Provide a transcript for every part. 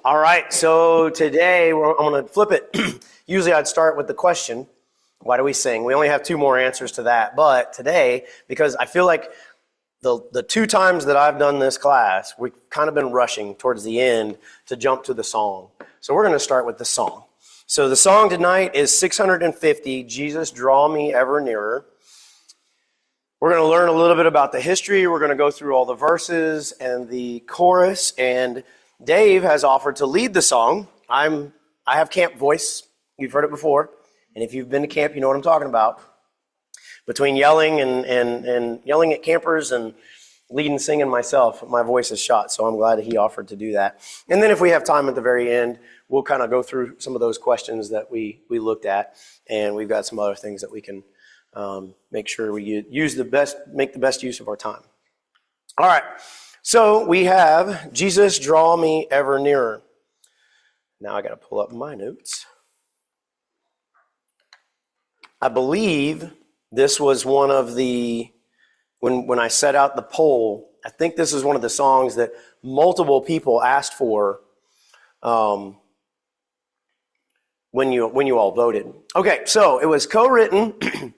All right, so today I'm going to flip it. Usually I'd start with the question, why do we sing? We only have two more answers to that. But today, because I feel like the two times that I've done this class, we've kind of been rushing towards the end to jump to the song. So we're going to start with the song. So the song tonight is 650, Jesus Draw Me Ever Nearer. We're going to learn a little bit about the history. We're going to go through all the verses and the chorus, and Dave has offered to lead the song. I have camp voice. You've heard it before. And if you've been to camp, you know what I'm talking about. Between yelling and yelling at campers and leading singing myself, my voice is shot. So I'm glad that he offered to do that. And then if we have time at the very end, we'll kind of go through some of those questions that we looked at. And we've got some other things that we can make sure we make the best use of our time. All right. So we have Jesus Draw Me Ever Nearer. Now I got to pull up my notes. I believe this was one of the, when I set out the poll, I think this is one of the songs that multiple people asked for when you all voted. Okay, so it was co-written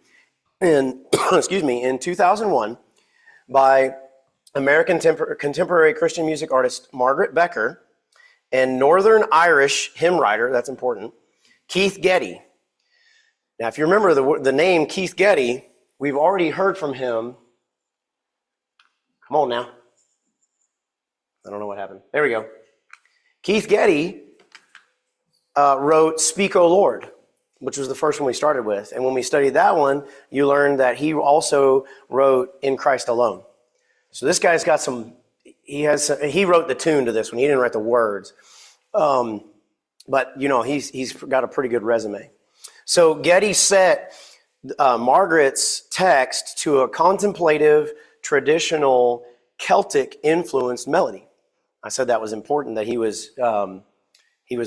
in, in 2001 by American contemporary Christian music artist Margaret Becker and Northern Irish hymn writer, that's important, Keith Getty. Now, if you remember the name Keith Getty, we've already heard from him. Come on now. I don't know what happened. There we go. Keith Getty wrote Speak, O Lord, which was the first one we started with. And when we studied that one, you learned that he also wrote In Christ Alone. So this guy's got he wrote the tune to this one. He didn't write the words. But, he's got a pretty good resume. So Getty set Margaret's text to a contemplative, traditional, Celtic-influenced melody. I said that was important, that he was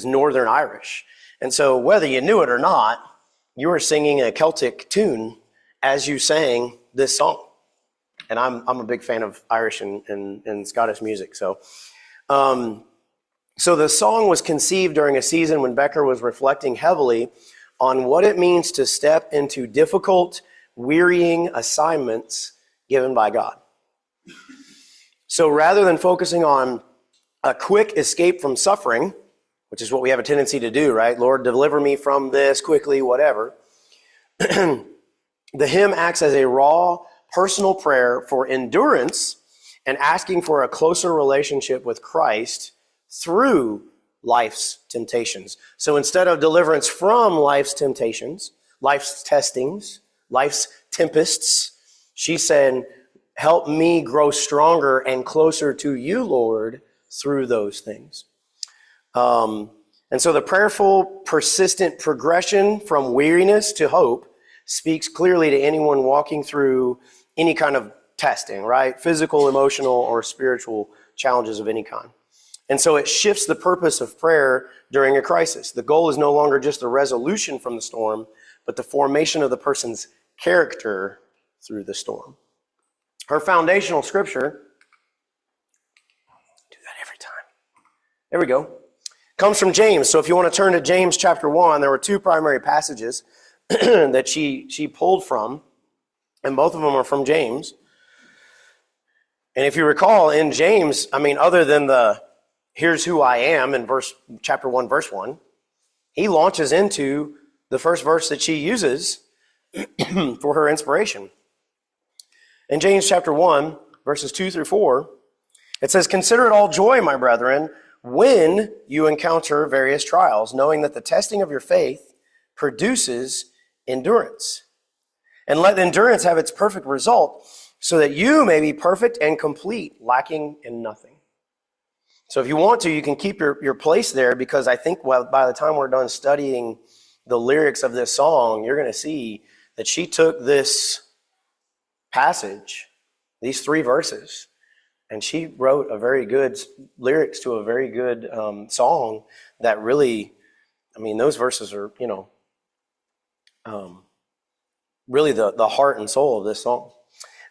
Northern Irish. And so whether you knew it or not, you were singing a Celtic tune as you sang this song. And I'm a big fan of Irish and Scottish music. So the song was conceived during a season when Becker was reflecting heavily on what it means to step into difficult, wearying assignments given by God. So rather than focusing on a quick escape from suffering, which is what we have a tendency to do, right? Lord, deliver me from this quickly, whatever. The hymn acts as a raw, personal prayer for endurance and asking for a closer relationship with Christ through life's temptations. So instead of deliverance from life's temptations, life's testings, life's tempests, she said, help me grow stronger and closer to you, Lord, through those things. And so the prayerful, persistent progression from weariness to hope speaks clearly to anyone walking through any kind of testing, right? Physical, emotional, or spiritual challenges of any kind. And so it shifts the purpose of prayer during a crisis. The goal is no longer just the resolution from the storm, but the formation of the person's character through the storm. Her foundational scripture, do that every time. There we go. Comes from James. So if you want to turn to James chapter 1, there were two primary passages that she pulled from, and both of them are from James. And if you recall, in James, other than the here's who I am in chapter 1, verse 1, he launches into the first verse that she uses for her inspiration. In James chapter 1, verses 2 through 4, it says, consider it all joy, my brethren, when you encounter various trials, knowing that the testing of your faith produces endurance. And let endurance have its perfect result, so that you may be perfect and complete, lacking in nothing. So if you want to, you can keep your place there, because I think by the time we're done studying the lyrics of this song, you're going to see that she took this passage, these three verses, and she wrote a very good lyrics to a very good song that really, those verses are, really the heart and soul of this song.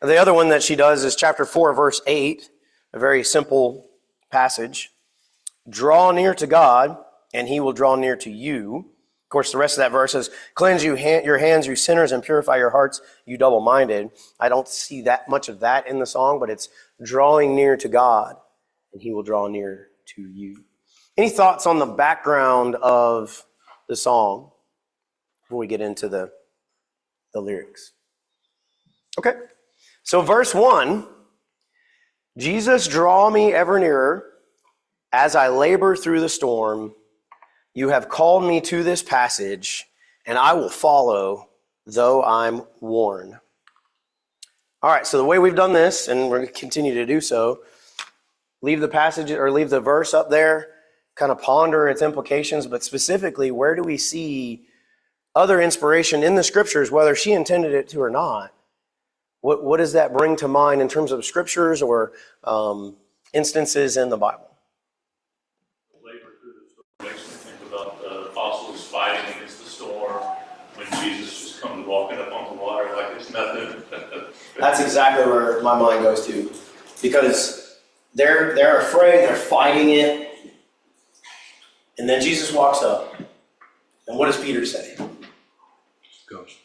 And the other one that she does is chapter 4, verse 8, a very simple passage. Draw near to God, and he will draw near to you. Of course, the rest of that verse says, cleanse your hands, you sinners, and purify your hearts, you double-minded. I don't see that much of that in the song, but it's drawing near to God, and he will draw near to you. Any thoughts on the background of the song before we get into the lyrics? Okay. So verse 1, Jesus, draw me ever nearer as I labor through the storm. You have called me to this passage, and I will follow, though I'm worn. All right, so the way we've done this, and we're going to continue to do so, leave the passage or leave the verse up there, kind of ponder its implications, but specifically, where do we see other inspiration in the scriptures, whether she intended it to or not? What does that bring to mind in terms of scriptures or instances in the Bible? Labor through the storm makes me think about the apostles fighting against the storm when Jesus just comes walking up on the water like it's nothing. That's exactly where my mind goes to, because they're afraid, they're fighting it, and then Jesus walks up, and what does Peter say? Goes.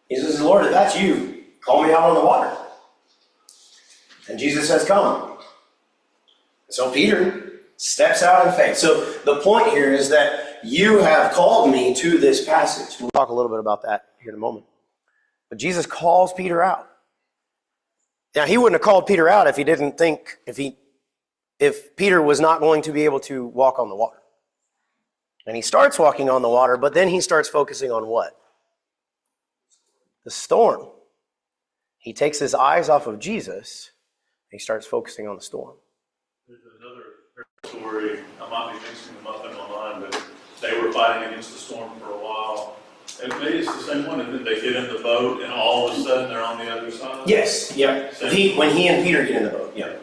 He says, Lord, if that's you, call me out on the water. And Jesus says, come. So Peter steps out in faith. So the point here is that you have called me to this passage. We'll talk a little bit about that here in a moment. But Jesus calls Peter out. Now, he wouldn't have called Peter out if he didn't think, if Peter was not going to be able to walk on the water. And he starts walking on the water, but then he starts focusing on what? The storm. He takes his eyes off of Jesus, and he starts focusing on the storm. There's another story, I might be mixing them up in my mind, but they were fighting against the storm for a while. And maybe it's the same one, and then they get in the boat, and all of a sudden they're on the other side. Yes, yeah. When he and Peter get in the boat, yeah.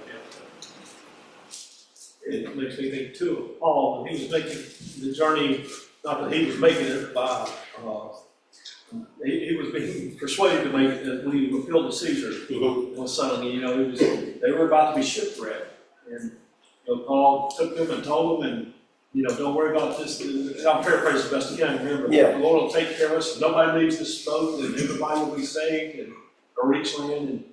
It makes me think too of Paul when he was making the journey, not that he was making it by, he was being persuaded to make it when he fulfilled to Caesar. Was suddenly, they were about to be shipwrecked. And Paul took them and told them, and don't worry about this. I'm paraphrasing the best I can remember. Yeah. The Lord will take care of us. Nobody leaves this boat, and everybody will be saved and or reach land.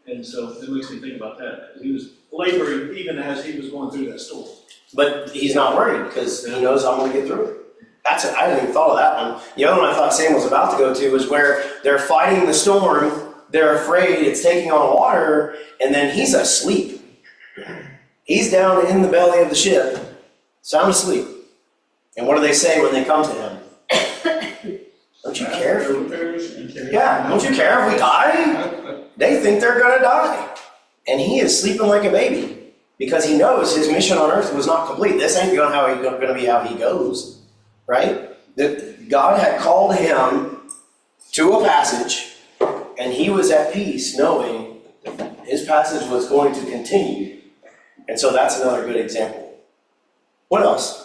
And so it makes me think about that. He was laboring even as he was going through that storm. But he's not worried because he knows I'm going to get through it. I hadn't even thought of that one. The other one I thought Sam was about to go to was where they're fighting the storm. They're afraid it's taking on water, and then he's asleep. He's down in the belly of the ship, sound asleep. And what do they say when they come to him? Don't you care if don't you care if we die? They think they're going to die. And he is sleeping like a baby because he knows his mission on earth was not complete. This ain't going to be how he goes, right? That God had called him to a passage, and he was at peace knowing his passage was going to continue. And so that's another good example. What else?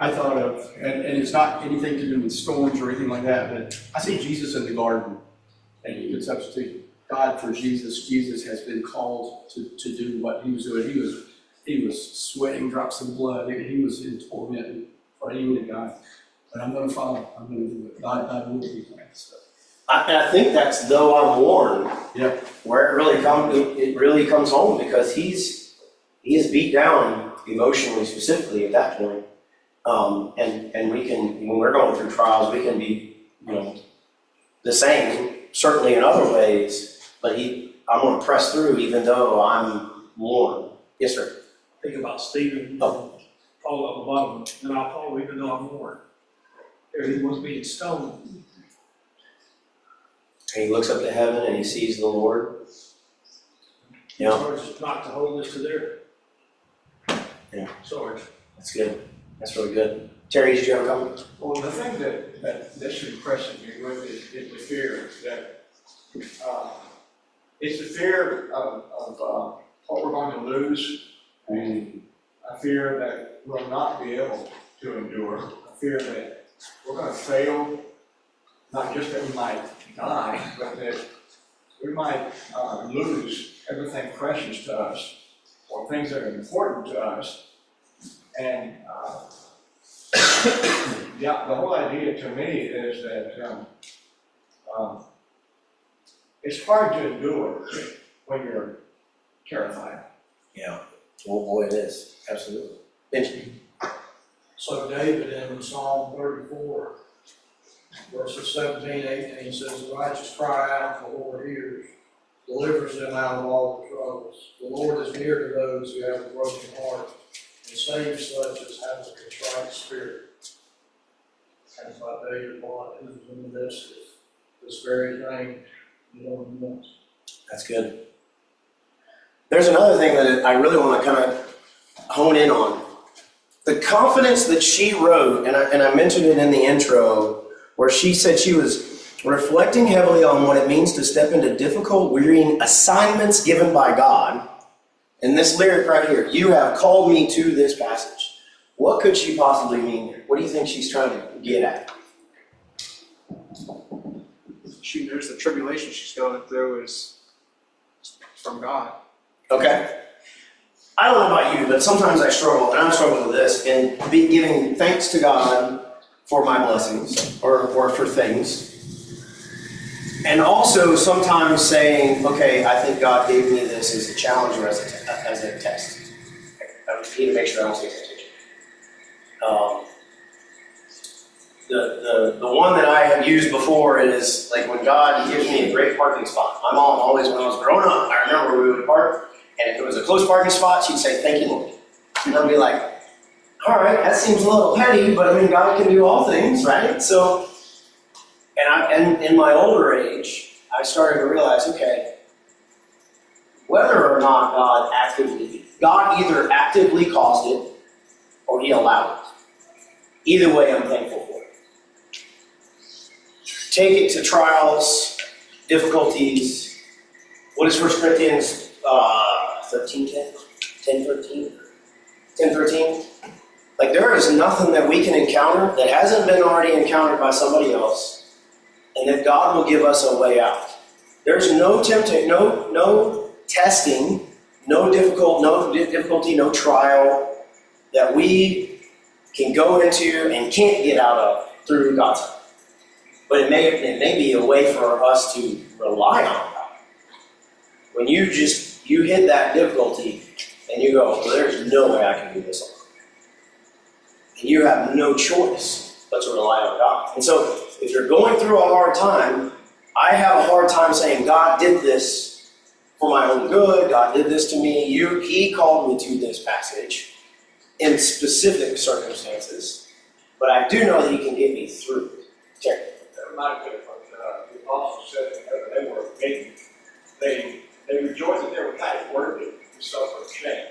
I thought of, and it's not anything to do with storms or anything like that, but I see Jesus in the garden, and you could substitute God for Jesus. Jesus has been called to do what he was doing. He was sweating drops of blood. He was in torment, praying to God. But I'm going to follow. I'm going to do it. God will be my stuff. I think that's though I'm worn. Yeah. Where it really comes home because he is beat down emotionally, specifically at that point. And we can, when we're going through trials, we can be, the same, certainly in other ways. But I'm going to press through even though I'm worn. Yes, sir. Think about Stephen, Paul at the bottom, and I'll Paul even though I'm worn. There he was being stoned. And he looks up to heaven and he sees the Lord. Yeah. Charged not to hold us to their charge. That's good. That's really good. Terry, did you have a comment? Well, the thing that should impress me with is the fear that it's the fear of what we're going to lose, and a fear that we'll not be able to endure, a fear that we're going to fail, not just that we might die, but that we might lose everything precious to us or things that are important to us And, yeah, the whole idea to me is that, it's hard to endure when you're terrified. Yeah. Oh boy, it is. Absolutely. Benjamin. So David in Psalm 34, verses 17, 18 says, the righteous cry out, the Lord hears, delivers them out of all their troubles. The Lord is near to those who have a broken heart, and saves such as have a contrite spirit. That's why David Watt is in the midst of this very thing the Lord wants. That's good. There's another thing that I really want to kind of hone in on. The confidence that she wrote, and I mentioned it in the intro, where she said she was reflecting heavily on what it means to step into difficult, wearying assignments given by God. And this lyric right here, you have called me to this passage. What could she possibly mean here? What do you think she's trying to get at? She knows the tribulation she's going through is from God. Okay. I don't know about you, but sometimes I struggle, and I struggle with this, and be giving thanks to God for my blessings or for things. And also sometimes saying, okay, I think God gave me this as a challenge or as a test. I need to make sure I don't say attention. The one that I have used before is like when God gives me a great parking spot. My mom always, when I was growing up, I remember we would park, and if it was a close parking spot, she'd say, thank you, Lord. And I'd be like, all right, that seems a little petty, but I mean, God can do all things, right? So, and in my older age, I started to realize, okay, whether or not God either actively caused it or he allowed it. Either way, I'm thankful for it. Take it to trials, difficulties. What is 1 Corinthians 10:13? Like there is nothing that we can encounter that hasn't been already encountered by somebody else, and that God will give us a way out. There's no temptation, no testing, no difficulty, no trial that we can go into and can't get out of through God's help. But it may be a way for us to rely on God. When you hit that difficulty and you go, well, there's no way I can do this alone. And you have no choice but to rely on God. And so if you're going through a hard time, I have a hard time saying, God did this for my own good. God did this to me. He called me to this passage in specific circumstances. But I do know that he can get me through it. Terry. That reminds me of what the apostle said that they were making. They rejoiced that they were kind of worthy to suffer shame.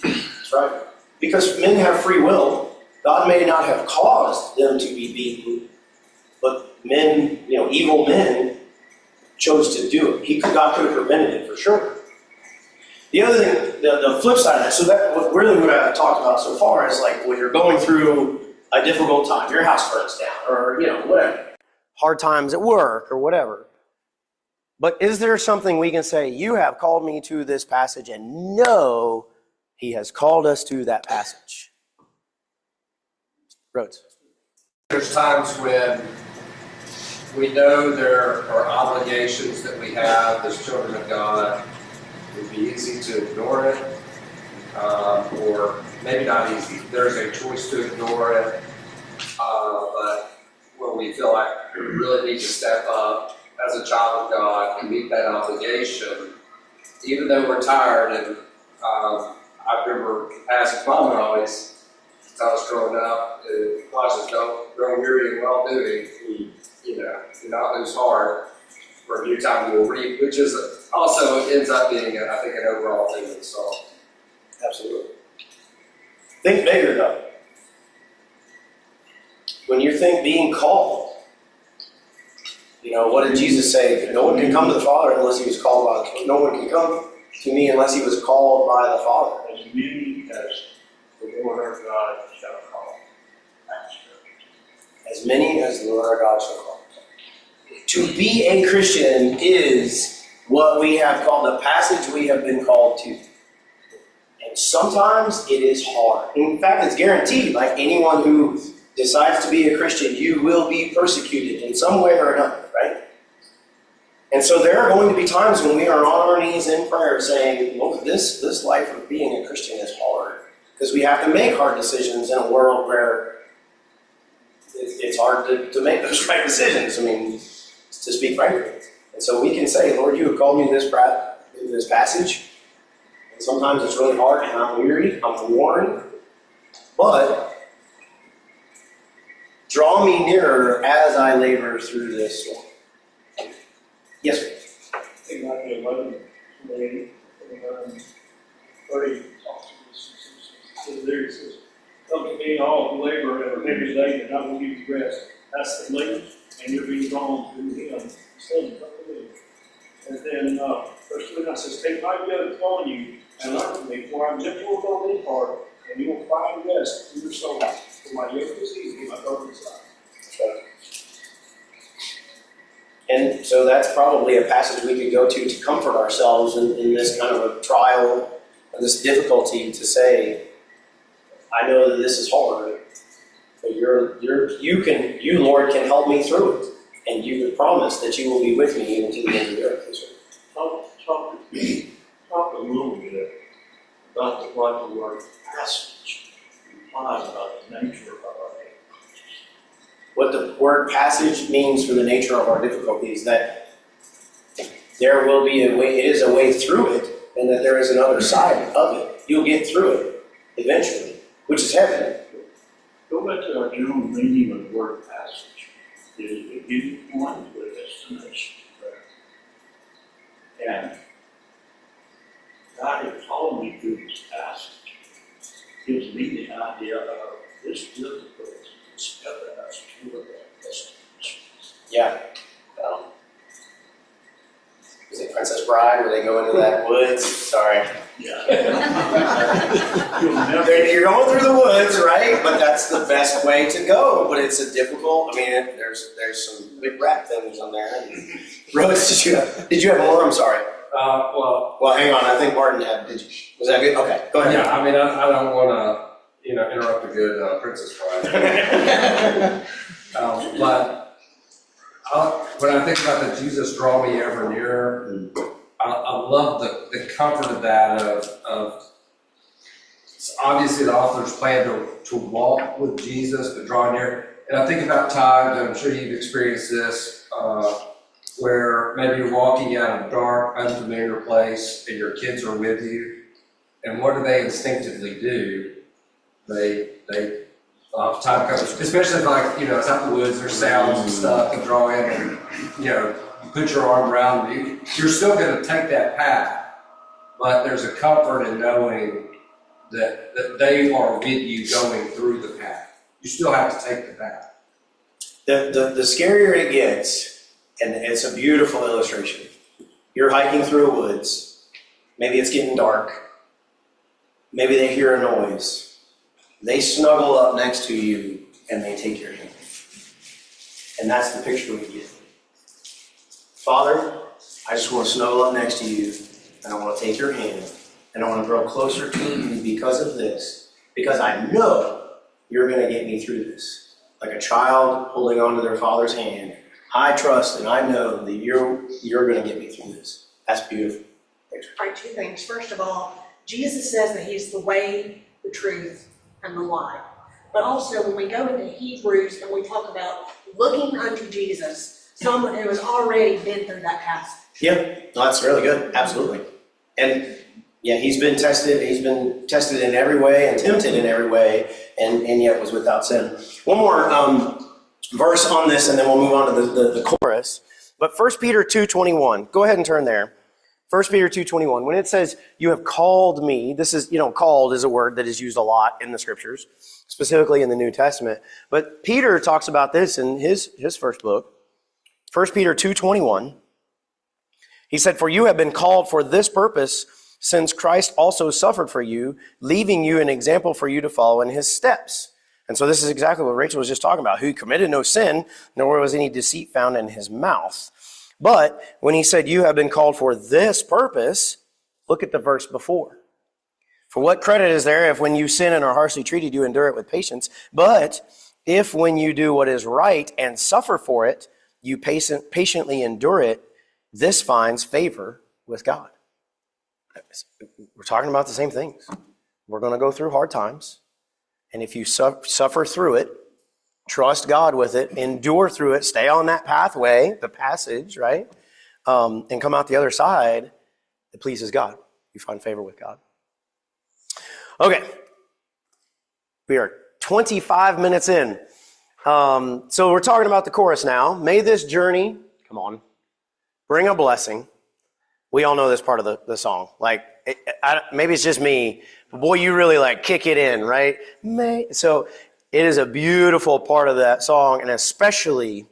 That's right. Because men have free will. God may not have caused them to be beaten, but men, evil men, chose to do it. God could have prevented it for sure. The other thing, the flip side of that, so that really what I've talked about so far is like when you're going through a difficult time, your house burns down, or whatever, hard times at work or whatever. But is there something we can say, you have called me to this passage, and know he has called us to that passage? Rhodes. There's times when we know there are obligations that we have as children of God. It would be easy to ignore it, or maybe not easy. There's a choice to ignore it, but when we feel like we really need to step up as a child of God and meet that obligation, even though we're tired. And I remember Pastor Bowman always, as I was growing up, causes don't grow weary in well doing. Do not lose heart, for a new time you will reap, which is also ends up being, I think, an overall thing of the song. Absolutely. Think bigger though. When you think being called, what did Jesus say? No one can come to the Father unless he was called by the Father. No one can come to me unless he was called by the Father. As many as the Lord our God shall call. As many as the Lord our God shall call. To be a Christian is what we have called, the passage we have been called to. And sometimes it is hard. In fact, it's guaranteed. Like anyone who decides to be a Christian, you will be persecuted in some way or another, right? And so there are going to be times when we are on our knees in prayer saying, look, this life of being a Christian is hard. Because we have to make hard decisions in a world where it's hard to make those right decisions. I mean, to speak frankly. And so we can say, Lord, you have called me to this passage. And sometimes it's really hard and I'm weary, I'm worn. But draw me nearer as I labor through this storm. Yes, sir. I think Matthew 11, 28, 29, 30, says there, it says, come to me all who labor and are heavy laden, and I will give you rest. That's the length, and you're being drawn to him. Son, come to me. And then verse 29 says, take my yoke upon you and learn from me, for I'm gentle and in heart, and you will find rest in your soul. For my yoke is easy, my burden is light. And so that's probably a passage we could go to comfort ourselves in this kind of a trial, and this difficulty to say, I know that this is hard, but you, Lord, can help me through it. And you have promised that you will be with me even to the end of the earth. Talk a little bit about what the word passage implies about the nature of our life. What the word passage means for the nature of our difficulties, that there will be a way, it is a way through it, and that there is another side of it. You'll get through it eventually, which is heaven. Go back to our general meaning of the word passage. It is a beginning point with a destination. And God has called me through this passage. Gives me the idea of this difficulty, this evidence to that destination. Yeah. Is it Princess Bride where they go into that woods? Sorry. Yeah. You'll never, You're going through the woods, right? But that's the best way to go. But it's a difficult, there's some big rat things on there. Rose, did you have more? I'm sorry. Well, hang on. I think Martin had. Was that good? Okay, go ahead. Yeah, I don't want to, interrupt a good Princess Bride. But when I think about the Jesus draw me ever nearer, I love the comfort of that. Of obviously the author's plan to walk with Jesus, but draw near. And I think about times, and I'm sure you've experienced this, where maybe you're walking out a dark, unfamiliar place, and your kids are with you, and what do they instinctively do? They time comes, especially if it's out in the woods, there's sounds and stuff to draw in, and you put your arm around you. You're still going to take that path, but there's a comfort in knowing that they are with you going through the path. You still have to take the path. The scarier it gets, and it's a beautiful illustration. You're hiking through a woods. Maybe it's getting dark. Maybe they hear a noise. They snuggle up next to you and they take your hand. And that's the picture we get. Father, I just want to snuggle up next to you, and I want to take your hand, and I want to grow closer to you because of this, because I know you're going to get me through this. Like a child holding on to their father's hand, I trust and I know that you're going to get me through this. That's beautiful. Thanks. All right, two things. First of all, Jesus says that he's the way, the truth, and the life. But also when we go into Hebrews and we talk about looking unto Jesus, someone who has already been through that passage. Yeah, no, that's really good. Absolutely. And yeah, he's been tested in every way and tempted in every way, and yet was without sin. One more verse on this, and then we'll move on to the chorus. But 1 Peter 2:21, go ahead and turn there. 1 Peter 2:21, when it says, you have called me, this is, called is a word that is used a lot in the scriptures, specifically in the New Testament. But Peter talks about this in his first book, 1 Peter 2:21. He said, for you have been called for this purpose, since Christ also suffered for you, leaving you an example for you to follow in his steps. And so this is exactly what Rachel was just talking about, who committed no sin, nor was any deceit found in his mouth. But when he said, you have been called for this purpose, look at the verse before. For what credit is there if when you sin and are harshly treated, you endure it with patience? But if when you do what is right and suffer for it, you patiently endure it, this finds favor with God. We're talking about the same things. We're going to go through hard times. And if you suffer through it, trust God with it, endure through it, stay on that pathway, the passage, right? And come out the other side, it pleases God. You find favor with God. Okay. We are 25 minutes in. So we're talking about the chorus now. May this journey, come on, bring a blessing. We all know this part of the song. Like, maybe it's just me, but boy, you really like kick it in, right? So it is a beautiful part of that song, and especially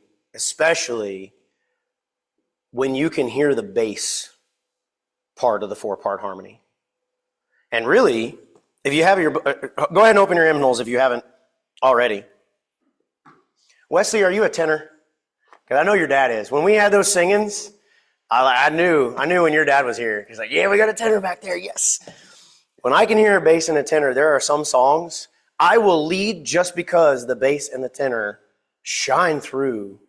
when you can hear the bass part of the 4-part harmony. And really, if you have go ahead and open your hymnals if you haven't already. Wesley, are you a tenor? Because I know your dad is. When we had those singings, I knew when your dad was here. He's like, yeah, we got a tenor back there, yes. When I can hear a bass and a tenor, there are some songs I will lead just because the bass and the tenor shine through.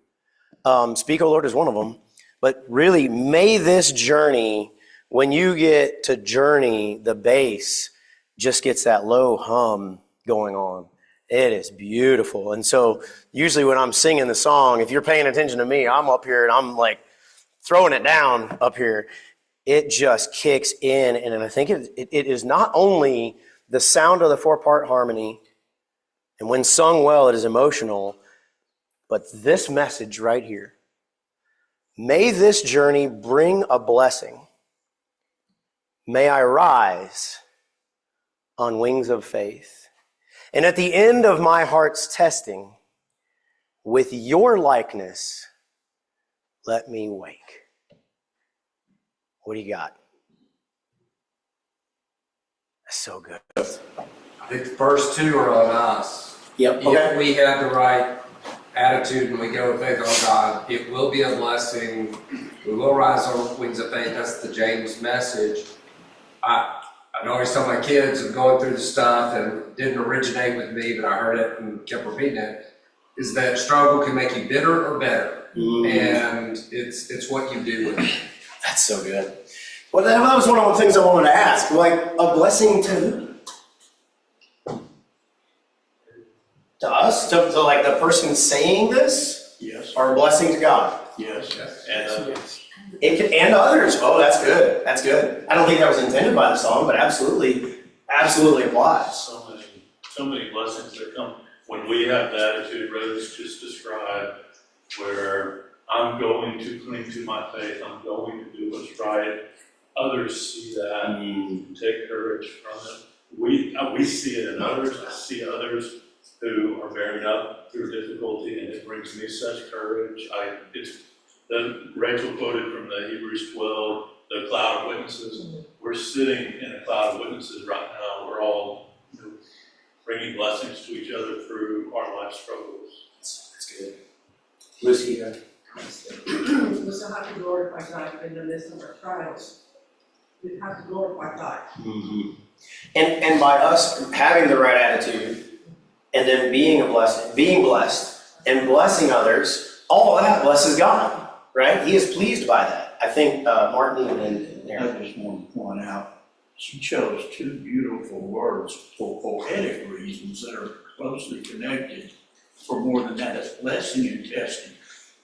Speak, O Lord is one of them. But really, may this journey, when you get to journey, the bass just gets that low hum going on. It is beautiful. And so usually when I'm singing the song, if you're paying attention to me, I'm up here and I'm like throwing it down up here. It just kicks in. And I think it is not only the sound of the 4-part harmony, and when sung well, it is emotional, but this message right here. May this journey bring a blessing. May I rise on wings of faith. And at the end of my heart's testing, with your likeness, let me wake. What do you got? That's so good. I think the first two are on us. Yep. If we have the right attitude and we go with faith on God, it will be a blessing. We will rise on wings of faith. That's the James message. I always tell my kids of going through the stuff, and it didn't originate with me, but I heard it and kept repeating it, is that struggle can make you bitter or better. And it's what you do with it. That's so good. Well, that was one of the things I wanted to ask. Like, a blessing to who? To us? To like the person saying this? Yes, Or a blessing to God? yes. And And others. Oh, that's good. That's good. I don't think that was intended by the song, but absolutely applies. so many blessings that come when we have the attitude Rose just described, where I'm going to cling to my faith, I'm going to do what's right. Others see that and take courage from it. We see it in others. I see others who are bearing up through difficulty, and it brings me such courage. Rachel quoted from the Hebrews 12, the cloud of witnesses. We're sitting in a cloud of witnesses right now. We're all bringing blessings to each other through our life struggles. That's good. Lucy, We still have to glorify God in the midst of our trials. We have to glorify God. Mm-hmm. And by us having the right attitude, and then being blessed, and blessing others, all of that blesses God. Right? He is pleased by that. I think Martin and Aaron. I just want to point out, she chose two beautiful words for poetic reasons that are closely connected. For more than that, it's blessing and testing.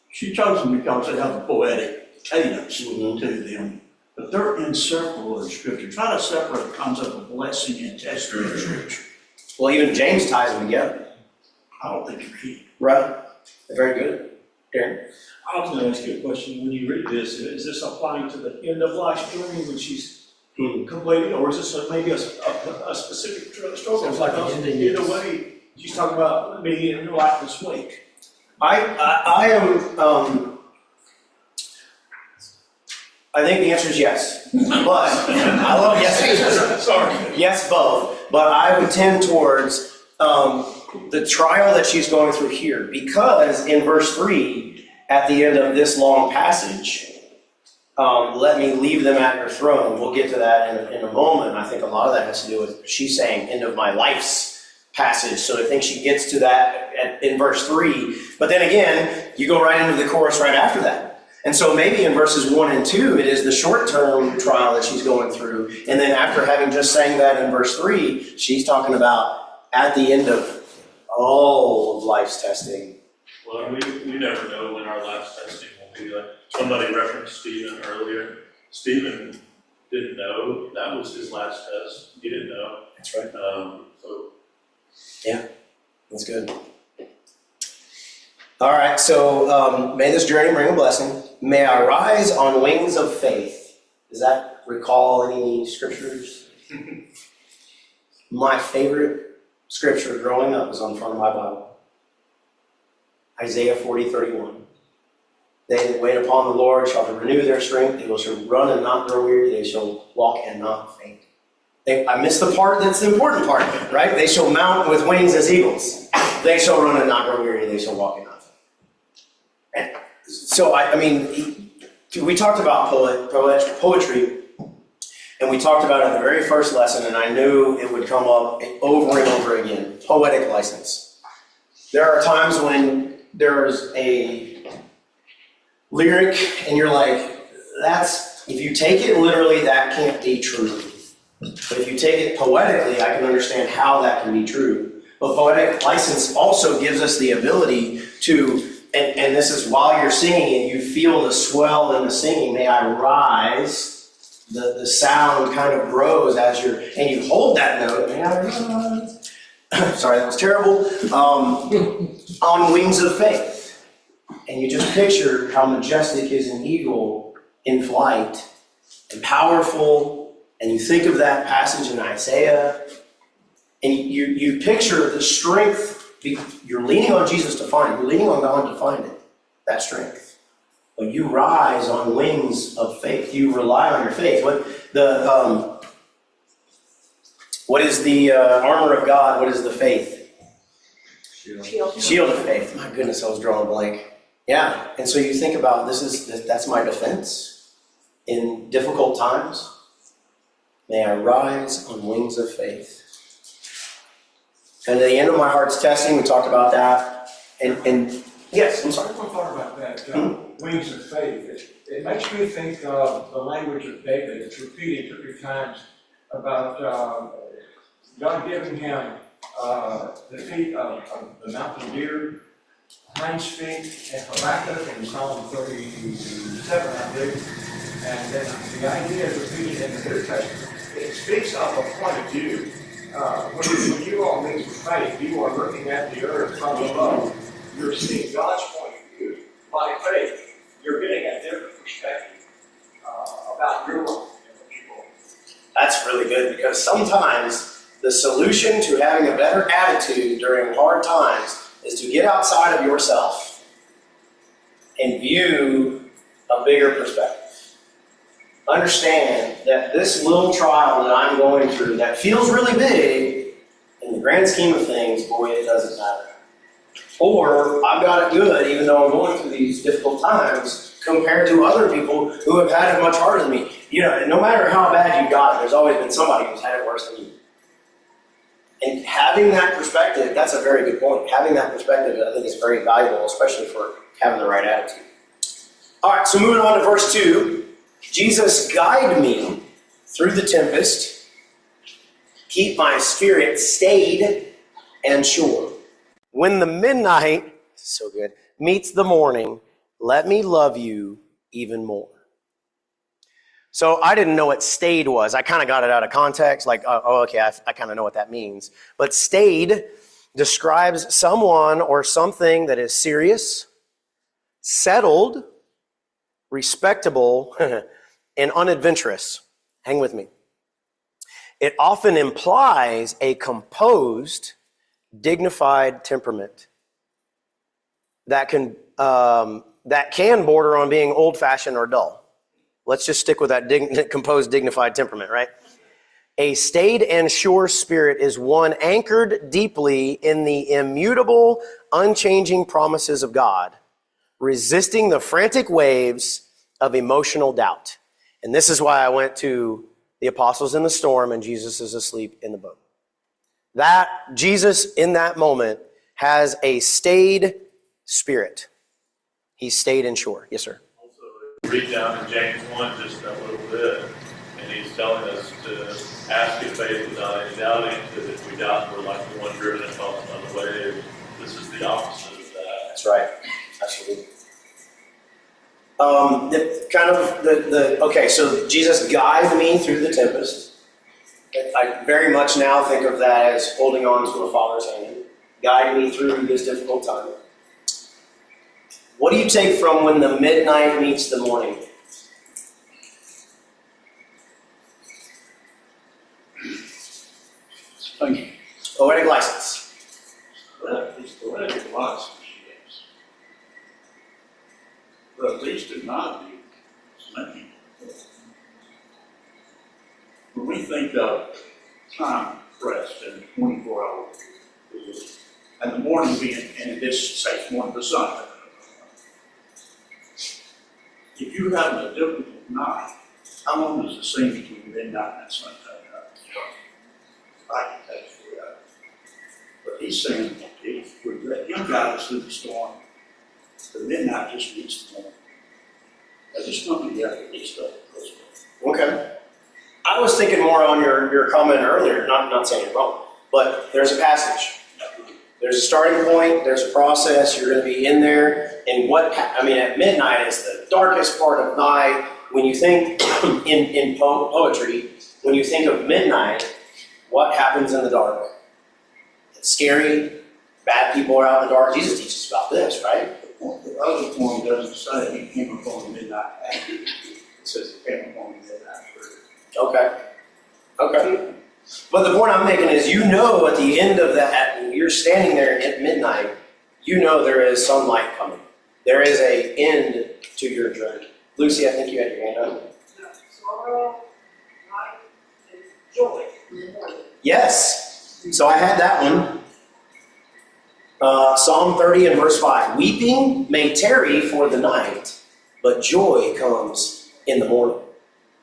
She chose them because they have a poetic cadence to them, but they're inseparable in Scripture. Try to separate the concept of blessing and testing in Scripture. Well, even James ties them together. I don't think you can. Right? Very good. Aaron? I was going to ask you a question. When you read this, is this applying to the end of life's journey when she's completing, or is this maybe a specific struggle? Sounds like the ending. Either way, she's talking about me in your life this week. I am. I think the answer is yes, but I love yes answers. Sorry. Yes, both. But I would tend towards the trial that she's going through here, because in verse 3, at the end of this long passage, let me leave them at your throne. We'll get to that in a moment. I think a lot of that has to do with, she's saying, end of my life's passage. So I think she gets to that in verse 3. But then again, you go right into the chorus right after that. And so maybe in verses 1 and 2, it is the short-term trial that she's going through. And then after having just sang that in verse 3, she's talking about at the end of all of life's testing. Well, we never know when our last testing will be. Like somebody referenced Stephen earlier. Stephen didn't know that was his last test. He didn't know. That's right. So yeah, that's good. All right, so may this journey bring a blessing. May I rise on wings of faith. Does that recall any scriptures? My favorite scripture growing up was on the front of my Bible. Isaiah 40:31. They that wait upon the Lord shall renew their strength. They shall run and not grow weary. They shall walk and not faint. I missed the part that's the important part, right? They shall mount with wings as eagles. They shall run and not grow weary. They shall walk and not faint. And so, I mean, we talked about poetry, and we talked about it in the very first lesson, and I knew it would come up over and over again. Poetic license. There are times when there's a lyric, and you're like, if you take it literally, that can't be true. But if you take it poetically, I can understand how that can be true. But poetic license also gives us the ability to, and this is while you're singing and you feel the swell in the singing, may I rise, the sound kind of grows as and you hold that note, may I rise. Sorry, that was terrible. On wings of faith. And you just picture how majestic is an eagle in flight and powerful. And you think of that passage in Isaiah, and you picture the strength. You're leaning on Jesus to find it. You're leaning on God to find it, that strength. But you rise on wings of faith. You rely on your faith. What is the armor of God? What is the faith? Shield of faith. My goodness, I was drawing a blank. Yeah, and so you think about that's my defense in difficult times. May I rise on wings of faith. And at the end of my heart's testing, we talked about that. And yes, I'm sorry. One thought about that, wings of faith. It makes me think of the language of David. It's repeated 2 or 3 times about God giving him the feet of the mountain deer, hinds feet, and Habakkuk in Psalm 37, I believe. And then the idea is repeated in the New Testament. It speaks of a point of view. When you are on wings of faith, you are looking at the earth from above. You're seeing God's point of view. By faith, you're getting a different perspective about your life and the people. That's really good, because sometimes the solution to having a better attitude during hard times is to get outside of yourself and view a bigger perspective. Understand that this little trial that I'm going through that feels really big, in the grand scheme of things, boy, it doesn't matter. Or I've got it good even though I'm going through these difficult times compared to other people who have had it much harder than me. You know, no matter how bad you got it, there's always been somebody who's had it worse than you. And having that perspective, that's a very good point. Having that perspective, I think, is very valuable, especially for having the right attitude. All right, so moving on to verse 2. Jesus, guide me through the tempest. Keep my spirit stayed and sure. When the midnight, so good, meets the morning, let me love you even more. So I didn't know what stayed was. I kind of got it out of context, like, okay, I kind of know what that means. But stayed describes someone or something that is serious, settled, respectable, and unadventurous. Hang with me. It often implies a composed, dignified temperament that can border on being old-fashioned or dull. Let's just stick with that composed, dignified temperament, right? A staid and sure spirit is one anchored deeply in the immutable, unchanging promises of God, resisting the frantic waves of emotional doubt. And this is why I went to the apostles in the storm and Jesus is asleep in the boat. That Jesus in that moment has a stayed spirit. He stayed in shore. Yes, sir. Also, read down in James 1 just a little bit, and he's telling us to ask in faith without any doubting, because if we doubt, we're like the one driven and tossed on the wave. This is the opposite of that. That's right. Absolutely. Okay, so Jesus guided me through the tempest. I very much now think of that as holding on to a father's hand, guiding me through this difficult time. What do you take from when the midnight meets the morning? Poetic license. Well, it's poetic license, yes. But at least in my view, it's nothing. When we think of time pressed in 24 hours, and the morning being, and in this case, morning, the sun. If you're having a difficult night, how long does it seem between midnight and sunset? I can take it out. But he's saying, if we let him guide us through the storm, the midnight just meets the morning. I just want to get at least up. Okay. I was thinking more on your comment earlier, not saying it wrong, but there's a passage. There's a starting point, there's a process, you're going to be in there, and at midnight is the darkest part of night. When you think in poetry, when you think of midnight, what happens in the dark? It's scary, bad people are out in the dark. Jesus teaches about this, right? The other poem doesn't say he came upon the midnight after. It says he came upon the midnight through. Okay. But the point I'm making is, at the end of that, when you're standing there at midnight, there is sunlight coming. There is an end to your journey. Lucy, I think you had your hand up. Sorrow, night, and joy in the morning. Yes. So I had that one. Psalm 30 and verse 5. Weeping may tarry for the night, but joy comes in the morning.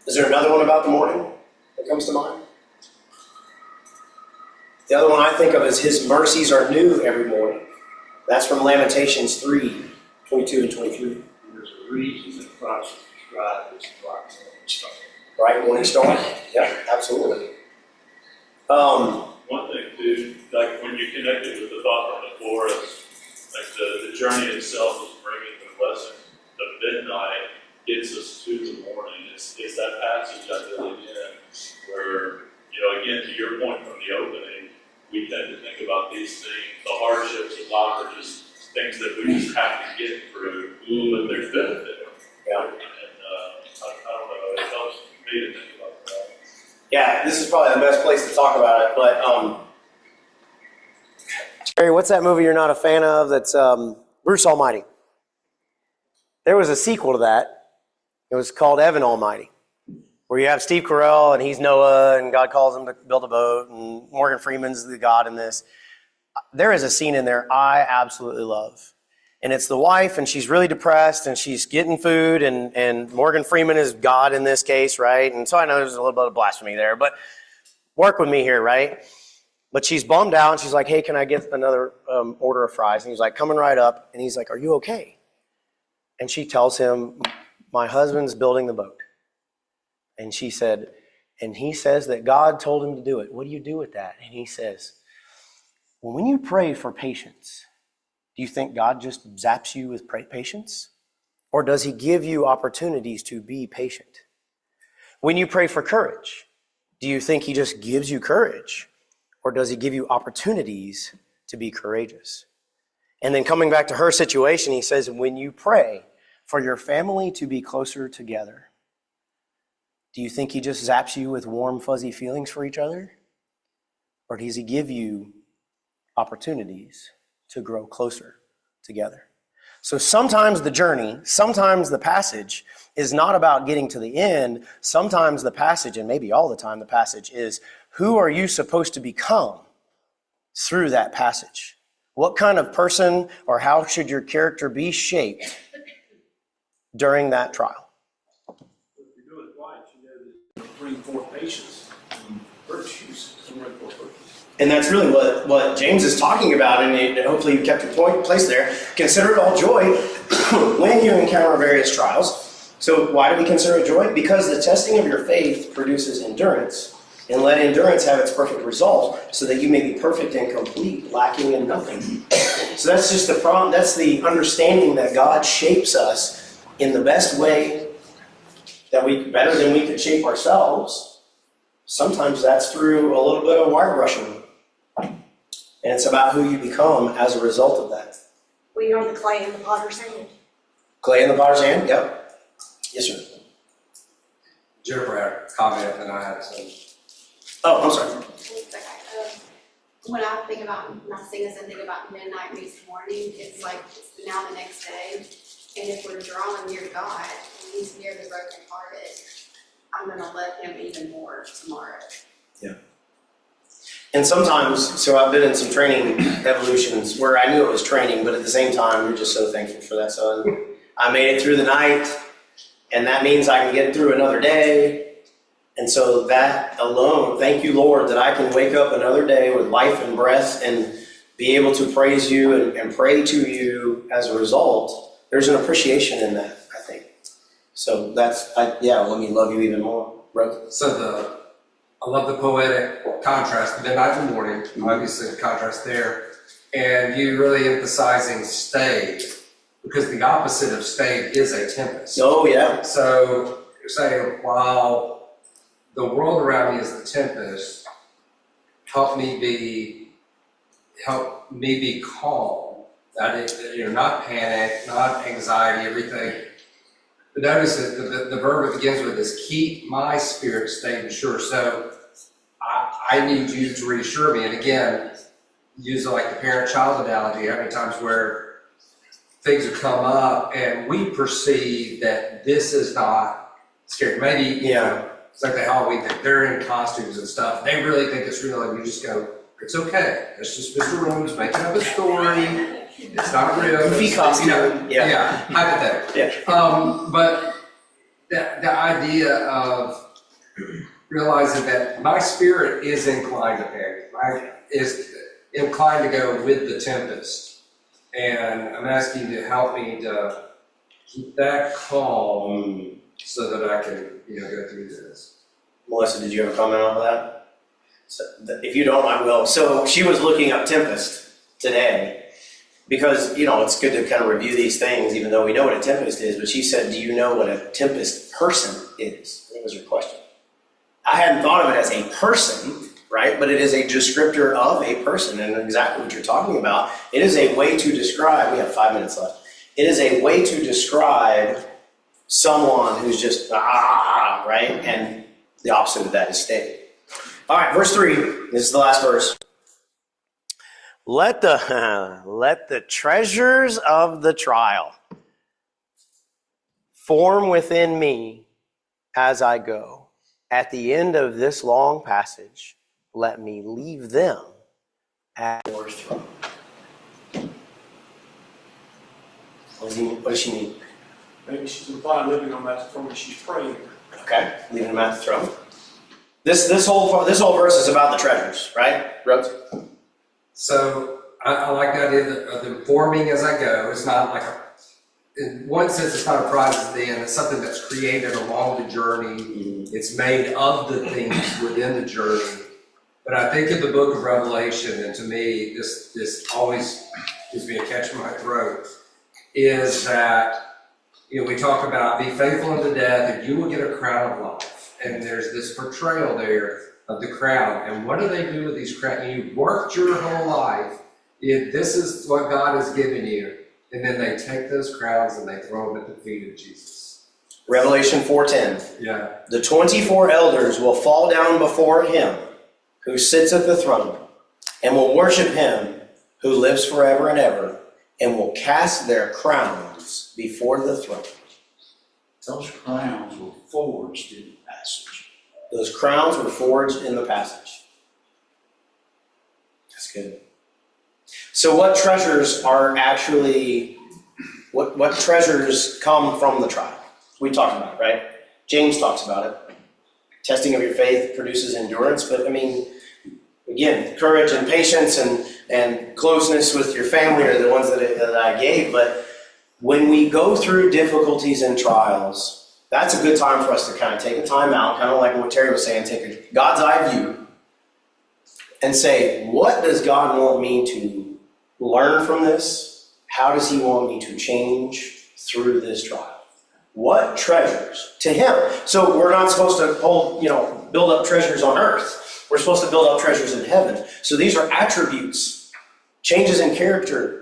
Is there another one about the morning that comes to mind? The other one I think of is his mercies are new every morning. That's from Lamentations 3, 22 and 23. And there's a reason that Christ is described as the bright morning star. Bright morning star? Yeah, absolutely. One thing too, like when you connected with the thought from the chorus, like the journey itself is bringing the blessing. The midnight gets us to the morning. It's that passage I did again, where, again, to your point from the opening, we tend to think about these things, the hardships of life are just things that we just have to get through, but there's benefit. Yeah. And I don't know, it helps me to think about that. Yeah, this is probably the best place to talk about it, but Terry, what's that movie you're not a fan of that's Bruce Almighty? There was a sequel to that. It was called Evan Almighty, where you have Steve Carell and he's Noah and God calls him to build a boat and Morgan Freeman's the God in this. There is a scene in there I absolutely love. And it's the wife and she's really depressed and she's getting food and Morgan Freeman is God in this case, right? And so I know there's a little bit of blasphemy there, but work with me here, right? But she's bummed out and she's like, hey, can I get another order of fries? And he's like, coming right up. And he's like, are you okay? And she tells him, my husband's building the boat. And she said, and he says that God told him to do it. What do you do with that? And he says, well, when you pray for patience, do you think God just zaps you with patience? Or does he give you opportunities to be patient? When you pray for courage, do you think he just gives you courage? Or does he give you opportunities to be courageous? And then coming back to her situation, he says, when you pray for your family to be closer together, do you think he just zaps you with warm, fuzzy feelings for each other? Or does he give you opportunities to grow closer together? So sometimes the journey, sometimes the passage is not about getting to the end. Sometimes the passage, and maybe all the time the passage, is who are you supposed to become through that passage? What kind of person or how should your character be shaped during that trial? bring forth patience and virtues, to bring forth virtues. And that's really what James is talking about, and hopefully you kept your point place there. Consider it all joy when you encounter various trials. So why do we consider it joy? Because the testing of your faith produces endurance, and let endurance have its perfect result, so that you may be perfect and complete, lacking in nothing. So that's just the problem. That's the understanding that God shapes us in the best way better than we could shape ourselves. Sometimes that's through a little bit of wire brushing. And it's about who you become as a result of that. We are the clay in the potter's hand. Clay in the potter's hand? Yep. Yes, sir. Jennifer had a comment and I had some. Oh, I'm sorry. When I think about my singers and think about midnight meets morning, it's like it's now the next day. And if we're drawing near to God, and He's near the brokenhearted, I'm going to love Him even more tomorrow. Yeah. And sometimes, so I've been in some training evolutions where I knew it was training, but at the same time, you're just so thankful for that son. I made it through the night, and that means I can get through another day. And so that alone, thank you, Lord, that I can wake up another day with life and breath and be able to praise you and pray to you as a result. There's an appreciation in that, I think. So let me love you even more. Right? So I love the poetic contrast, the midnight and morning, obviously the contrast there, and you really emphasizing stayed, because the opposite of stayed is a tempest. Oh, yeah. So you're saying, while the world around me is the tempest, help me be calm. That is, not panic, not anxiety, everything. But notice that the verb it begins with is keep my spirit stayed and sure. So I need you to reassure me. And again, use like the parent-child analogy, how many times where things have come up and we perceive that this is not scary. Maybe, it's like the Halloween thing. They're in costumes and stuff. They really think it's real, and you just go, it's okay. It's just Mr. Rooms making up a story. It's not real. Goofy costume. Hypothetical. Yeah. But the idea of realizing that my spirit is inclined to panic, is inclined to go with the tempest. And I'm asking you to help me to keep that calm so that I can, go through this. Melissa, did you have a comment on that? So, if you don't, I will. So she was looking up tempest today because, it's good to kind of review these things, even though we know what a tempest is. But she said, do you know what a tempest person is? That was her question. I hadn't thought of it as a person, right? But it is a descriptor of a person, and exactly what you're talking about. It is a way to describe, we have 5 minutes left. It is a way to describe someone who's just, right? And the opposite of that is stay. All right, verse 3, this is the last verse. Let the treasures of the trial form within me as I go. At the end of this long passage, let me leave them at your throne. What does she mean? Maybe she's implying living on that throne when she's praying. Okay, leaving them at the throne. This whole verse is about the treasures, right? Rhodes? So I like the idea of them forming as I go. It's not like in one sense, it's not a prize at the end. It's something that's created along the journey. It's made of the things within the journey. But I think in the book of Revelation, and to me, this always gives me a catch in my throat, is that we talk about be faithful unto death, and you will get a crown of life. And there's this portrayal there of the crown. And what do they do with these crowns? You worked your whole life. This is what God has given you. And then they take those crowns and they throw them at the feet of Jesus. Revelation 4:10. Yeah. The 24 elders will fall down before him who sits at the throne and will worship him who lives forever and ever and will cast their crowns before the throne. Those crowns were forged in the passage. Those crowns were forged in the passage. That's good. So what treasures are actually, what treasures come from the trial? We talked about it, right? James talks about it. testing of your faith produces endurance. But I mean, again, courage and patience and closeness with your family are the ones that I gave. But when we go through difficulties and trials, that's a good time for us to kind of take a time out, kind of like what Terry was saying, take a God's eye view and say, what does God want me to learn from this? How does he want me to change through this trial? What treasures to him? So we're not supposed to build up treasures on earth. We're supposed to build up treasures in heaven. So these are attributes, changes in character,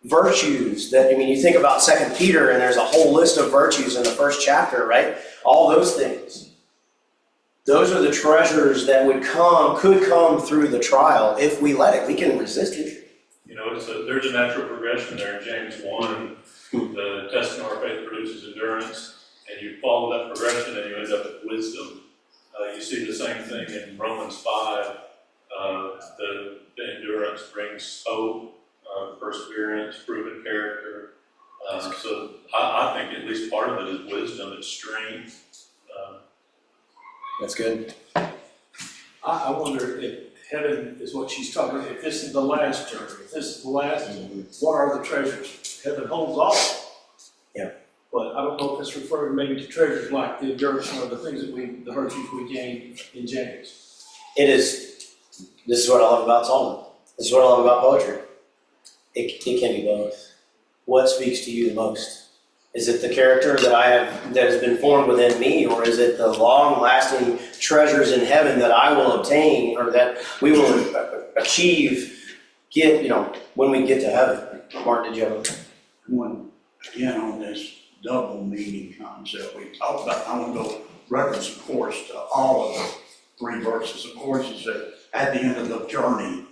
virtues that, I mean, you think about 2 Peter and there's a whole list of virtues in the first chapter, right? All those things. Those are the treasures that could come through the trial if we let it. We can resist it. You know, there's a natural progression there in James 1. The testing of our faith produces endurance, and you follow that progression and you end up with wisdom. You see the same thing in Romans 5. The endurance brings hope, perseverance, proven character. So I think at least part of it is wisdom and strength. That's good. I wonder if heaven is what she's talking about, if this is the last journey, if this is the last, what are the treasures? Heaven holds all. Yeah. But I don't know if it's referring maybe to treasures like the endurance or the things the virtues we gained in James. It is. This is what I love about Solomon. This is what I love about poetry. It can be both. What speaks to you the most? Is it the character that has been formed within me, or is it the long-lasting treasures in heaven that I will obtain, or that we will achieve, when we get to heaven? Mark, did you have One, again, on this double meaning concept we talked about, I want to go reference, of course, to all of the 3 verses. Of course, it said, at the end of the journey,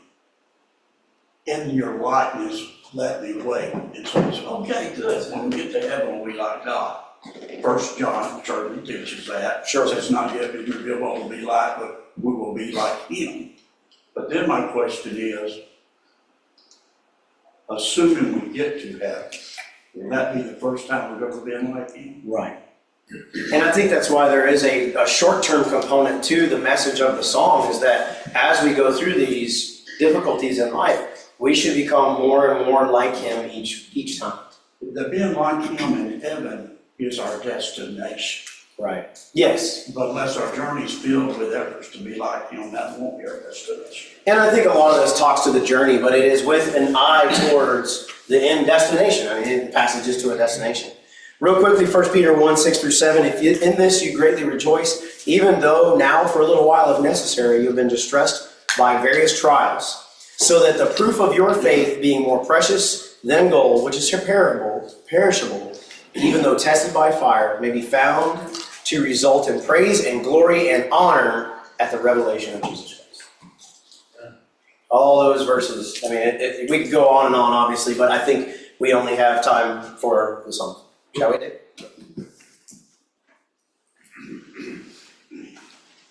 in your likeness, let me wait. And so it's okay, good. When we get to heaven, we like God. 1 John certainly teaches that. Sure. It's not yet been revealed what we'll be like, but we will be like him. But then my question is, assuming we get to heaven, will that be the first time we've ever been like him? Right. And I think that's why there is a short-term component to the message of the song, is that as we go through these difficulties in life, we should become more and more like him each time. The being like him in heaven is our destination. Right. Yes. But unless our journey is filled with efforts to be like him, that won't be our destination. And I think a lot of this talks to the journey, but it is with an eye towards the end destination. I mean, the passage is to a destination. Real quickly, 1 Peter 1, 6-7, if in this you greatly rejoice, even though now for a little while, if necessary, you have been distressed by various trials, so that the proof of your faith, being more precious than gold, which is perishable, even though tested by fire, may be found to result in praise and glory and honor at the revelation of Jesus Christ. All those verses, I mean, we could go on and on, obviously, but I think we only have time for the song. Shall we, Dave?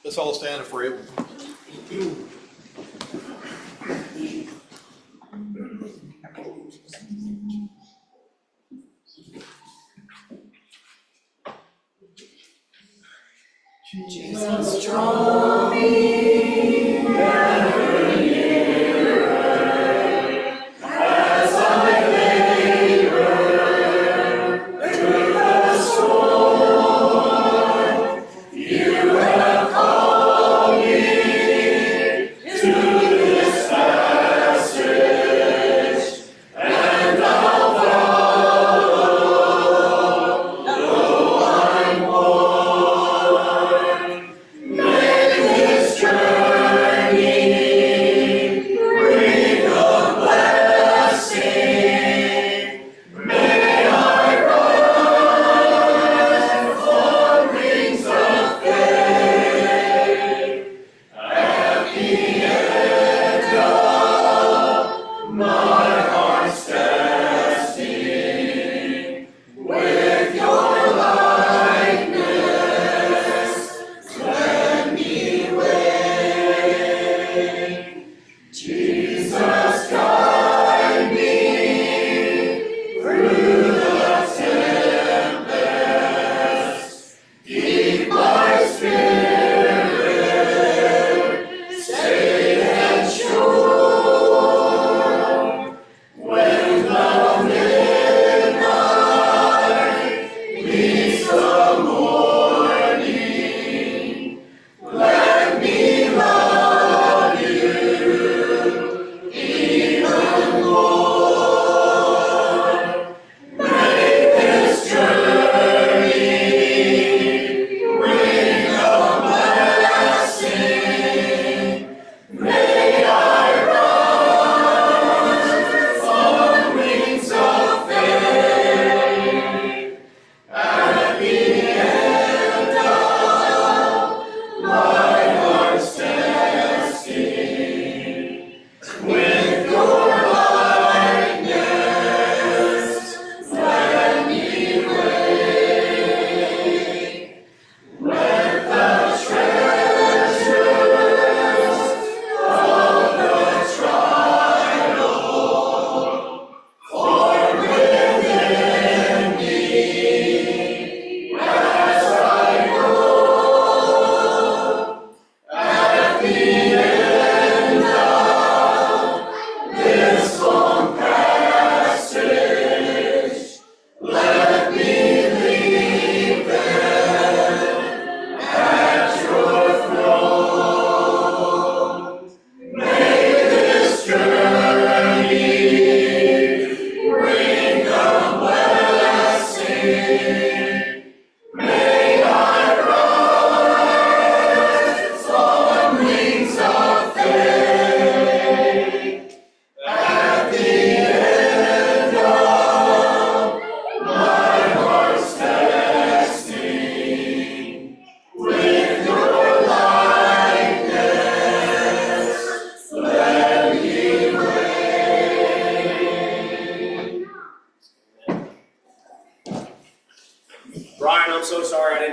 Let's all stand if we're able. Jesus, draw me ever nearer as I labor through the storm. You have called me to this passage, and I'll follow, though I'm worn. May this journey Brian, I'm so sorry I didn't